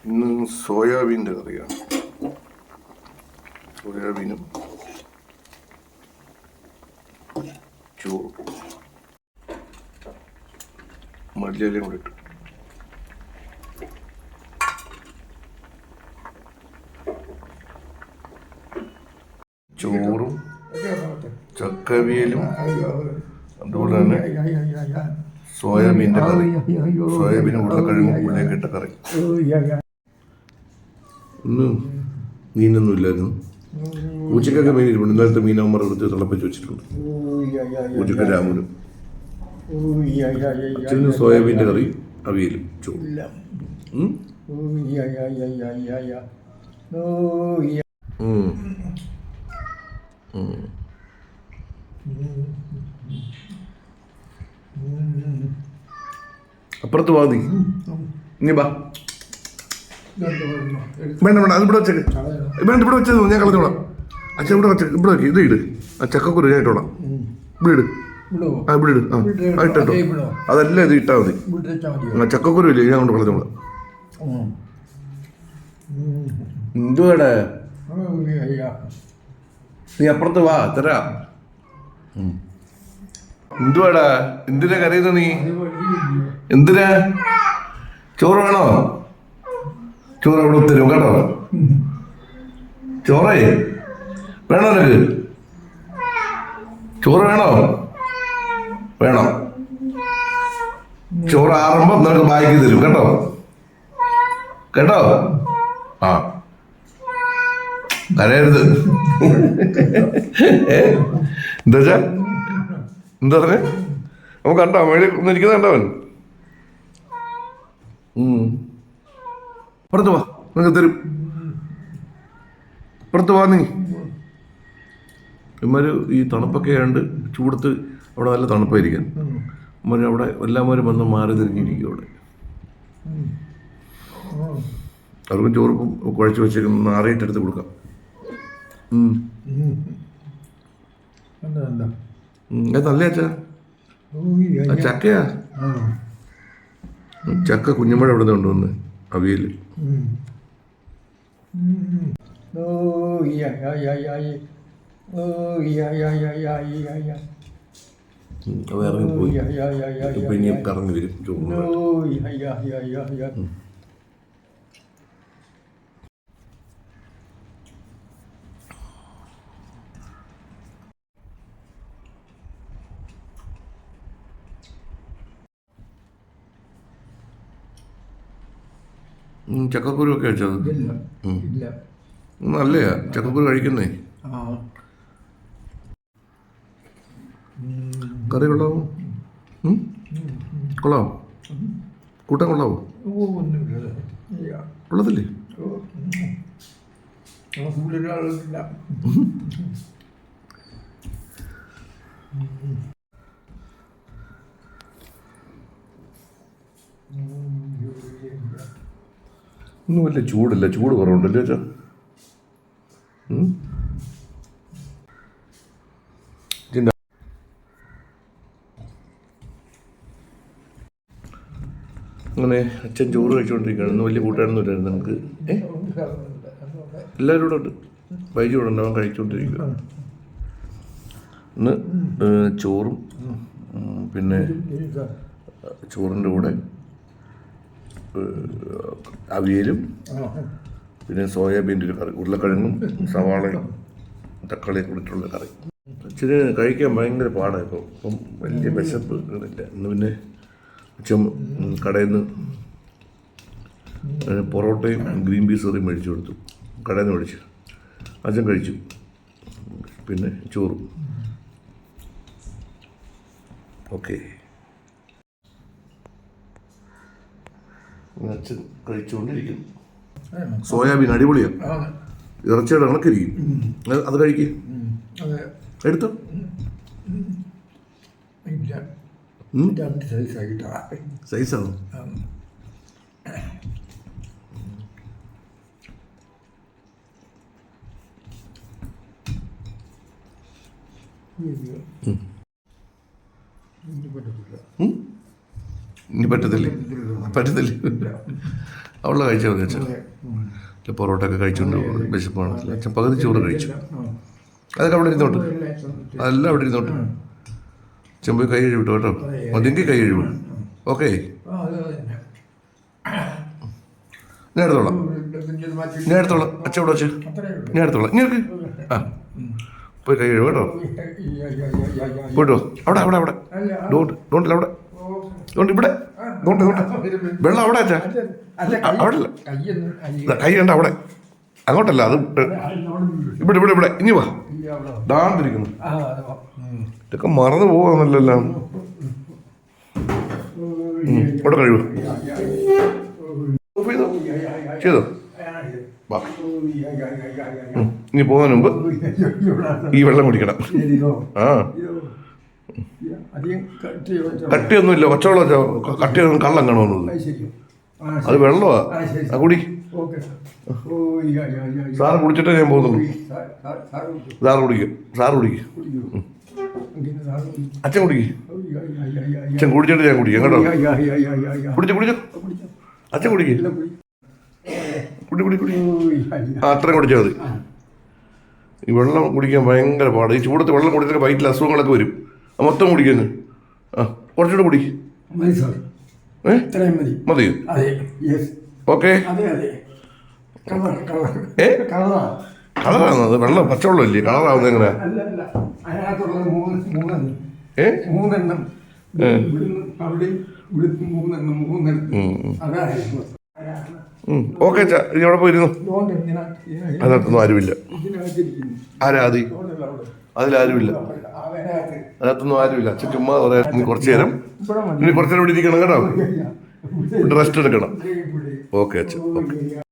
ഇന്ന് സോയാബീൻ്റെ കറിയാണ്. സോയാബീനും ചോറും മല്ലിയിലയും കൂടി ഇട്ടു. ചോറും ചക്കവിയലും അതുപോലെ തന്നെ സോയാബീൻ്റെ കറി, സോയാബീനും ഉരുളക്കിഴങ്ങും ഉള്ളിലേക്ക് ഇട്ട കറി. ഇന്ന് മീനൊന്നും ഇല്ലായിരുന്നു. ഉച്ചക്കൊക്കെ മീൻ ഇരിപ്പുണ്ട്. ഇന്നലത്തെ മീനമ്മർ എടുത്ത് തിളപ്പിച്ച് വെച്ചിട്ടുണ്ട്. ഉച്ചക്ക് രാമനും ഉച്ചന് സോയാബീൻ്റെ കറി, അവിയലും ചോറും. അപ്പുറത്ത് വാതി ഇനി ബാ. വേണ്ട വേണ്ട, അത് ഇവിടെ വെച്ചേക്ക്. വേണ്ട, ഇവിടെ വെച്ചത് ഞാൻ കളഞ്ഞോളാം. അച്ഛൻ ഇവിടെ വെച്ച, ഇവിടെ വെക്ക്. ഇത് ഇട്. ആ ചക്കക്കുരു ഞാൻ ഇട്ടോളാം. ഇവിടെ ഇട്. ആ ഇവിടെ ഇട്. ആ ഇട്ടോ. അതല്ല, ഇത് ഇട്ടാൽ മതി. ആ ചക്കക്കുരു ഇല്ലേ, ഞാൻ കൊണ്ട് കളഞ്ഞോളാം. എന്തുവാടെ നീ അപ്പുറത്ത് വാ, തരാ. എന്തുവാടാ, എന്തിനാ കരയുന്ന നീ? എന്തിനാ? ചോറ് വേണോ? ചോറ് അവിടെ തരും കേട്ടോ. ചോറേ വേണോ നിനക്ക്? ചോറ് വേണോ? വേണം. ചോറ് ആറുമ്പോ നിനക്ക് ബാക്കി തരും കേട്ടോ. കേട്ടോ? ആ കരയരുത്. എന്താ എന്താ പറഞ്ഞേ? നമുക്ക് കണ്ടോ മേളിൽ ഒന്ന് ഇരിക്കുന്ന കണ്ടവൻ? പുറത്ത് വാ, നിനക്ക് തരും. പുറത്ത് വാ നീ. ഇമാര് ഈ തണുപ്പൊക്കെ ആയതുകൊണ്ട് ചൂടത്ത് അവിടെ നല്ല തണുപ്പായിരിക്കാൻ ഇമാര് അവിടെ എല്ലാവരും വന്ന് മാറി തിരിഞ്ഞിരിക്കും. അവിടെ അവർക്കും ചോറും കുഴച്ച് വെച്ചേക്കുന്ന ആറിയിട്ടെടുത്ത് കൊടുക്കാം. നല്ല അച്ഛാ, ചക്കയാ. ചക്ക കുഞ്ഞുമഴ ഇവിടെ നിന്ന് കൊണ്ടുവന്ന് അവിയല്. ഇറങ്ങിപ്പോയി. ഇപ്പൊ ഇനിയും കറങ്ങി വരും ചോറ്. ചക്കക്കുരു ഒക്കെ കഴിച്ചത് നല്ലയാ. ചക്കക്കുരു കഴിക്കുന്നേ. കറി കൊള്ളാവോ? കൊള്ളാവോ? കൂട്ടാൻ കൊള്ളാവോ? കൊള്ളത്തില്ലേ? ഒന്നും വലിയ ചൂടില്ല, ചൂട് കുറവുണ്ടല്ലേ അച്ഛാ? അങ്ങനെ അച്ഛൻ ചോറ് കഴിച്ചുകൊണ്ടിരിക്കുകയാണ്. ഇന്ന് വലിയ കൂട്ടാനൊന്നും ഇല്ലായിരുന്നു നമുക്ക്. എല്ലാവരും കൂടെ ഉണ്ട്. ബൈജു കൂടെ ഉണ്ട്, അവൻ കഴിച്ചുകൊണ്ടിരിക്കുക. ഇന്ന് ചോറും പിന്നെ ചോറിൻ്റെ കൂടെ അവിയലും പിന്നെ സോയാബീൻ്റെ ഒരു കറി, ഉരുളക്കിഴങ്ങും സവാളയും തക്കാളിയൊക്കെ ഇട്ടിട്ടുള്ള കറി. അച്ഛന് കഴിക്കാൻ ഭയങ്കര പാടാണ്. ഇപ്പം വലിയ വിശപ്പ് ഇല്ല. ഇന്ന് പിന്നെ അച്ഛൻ കടയിൽ നിന്ന് പൊറോട്ടയും ഗ്രീൻ പീസ് കറിയും മേടിച്ചു കൊടുത്തു. കടയിൽ നിന്ന് മേടിച്ചു. അച്ഛൻ കഴിച്ചു. പിന്നെ ചോറും. ഓക്കെ, അച്ഛൻ കഴിച്ചുകൊണ്ടിരിക്കുന്നു. സോയാബീൻ അടിപൊളിയാണ്. ഇറച്ചിയുടെ കണക്കിരിക്കും. അത് കഴിക്കും. എടുത്തോ. സൈസാണോ? ഇനി പറ്റത്തില്ലേ? അവളെ കഴിച്ചാൽ മതി അച്ഛൻ. പൊറോട്ട ഒക്കെ കഴിച്ചുകൊണ്ട് വിശപ്പാണ്. അച്ഛൻ പകുതി ചോറ് കഴിച്ചു. അതൊക്കെ അവിടെ ഇരുന്നോട്ട്, അതെല്ലാം അവിടെ ഇരുന്നോട്ട്. അച്ഛൻ പോയി കൈ കഴുകിട്ടു കേട്ടോ. മതിയെങ്കിൽ കൈ കഴുകും. ഓക്കെ, ഞാൻ എടുത്തോളാം. അച്ഛൻ ഇവിടെ വെച്ച് ഞാൻ എടുത്തോളാം. ഇങ്ങനെ ആ പോയി കൈ കഴുകും കേട്ടോ. പോയിട്ടോ. അവിടെ അവിടെ അവിടെ ഡോണ്ടില്ല, അവിടെ ഡോണ്ട്, ഇവിടെ ഡോണ്ട് ഡോണ്ട്. വെള്ളം അവിടെ അച്ഛാ, അവിടെ അല്ല, കൈ കണ്ട അവിടെ, അങ്ങോട്ടല്ല, അത് ഇവിടെ ഇവിടെ ഇവിടെ. ഇനി വാ, ദാണ്ടിരിക്കുന്നു. ഇതൊക്കെ മറന്നു പോവാന്നല്ലോ. ഇവിടെ കഴിവ് ചെയ്തോ. വാ, ഇനി പോകുന്നതിന് മുമ്പ് ഈ വെള്ളം കുടിക്കണം. ആ, കട്ടിയൊന്നുമില്ല, പച്ചവെള്ളം. കട്ടിയൊന്നും കള്ളം കാണുമെന്നത്, അത് വെള്ളമാ. ആ കുടി. സാറ് കുടിച്ചിട്ടേ ഞാൻ പോകുന്നുള്ളൂ. സാറ് കുടിക്കും, സാറ് കുടിക്കും. അച്ഛൻ കുടിക്കും. അച്ഛൻ കുടിച്ചിട്ട് ഞാൻ കുടിക്കാം കേട്ടോ. കുടിച്ചോ. അച്ഛൻ കുടിക്കും. കുടി. ആ, അത്രയും കുടിച്ചാൽ മതി. ഈ വെള്ളം കുടിക്കാൻ ഭയങ്കര പാട്. ഈ ചൂടത്ത് വെള്ളം കുടിച്ചിട്ട് വയറ്റിൽ അസുഖങ്ങളൊക്കെ വരും. മൊത്തം കുടിക്കുന്നു. ആ, കുറച്ചുകൂടെ കുടി. മതിയോ? ഓക്കെ. കളറാണത്? വെള്ളം പച്ചവെള്ളം ഇല്ലേ? കളറാവുന്നത് എങ്ങനെ? ഓക്കെ അച്ഛാ, ഇനി അവിടെ പോയിരുന്നു. അതിനകത്തൊന്നും ആരുമില്ല. ആരാതി? അതിലാരുമില്ല, അതിനകത്തൊന്നും ആരുമില്ല. അച്ഛൻ ചുമ്മാ പറയാം. ഇനി കുറച്ചു നേരം ഇവിടെ ഇരിക്കണം കേട്ടോ. റെസ്റ്റ് എടുക്കണം. ഓക്കെ അച്ഛൻ, ഓക്കെ.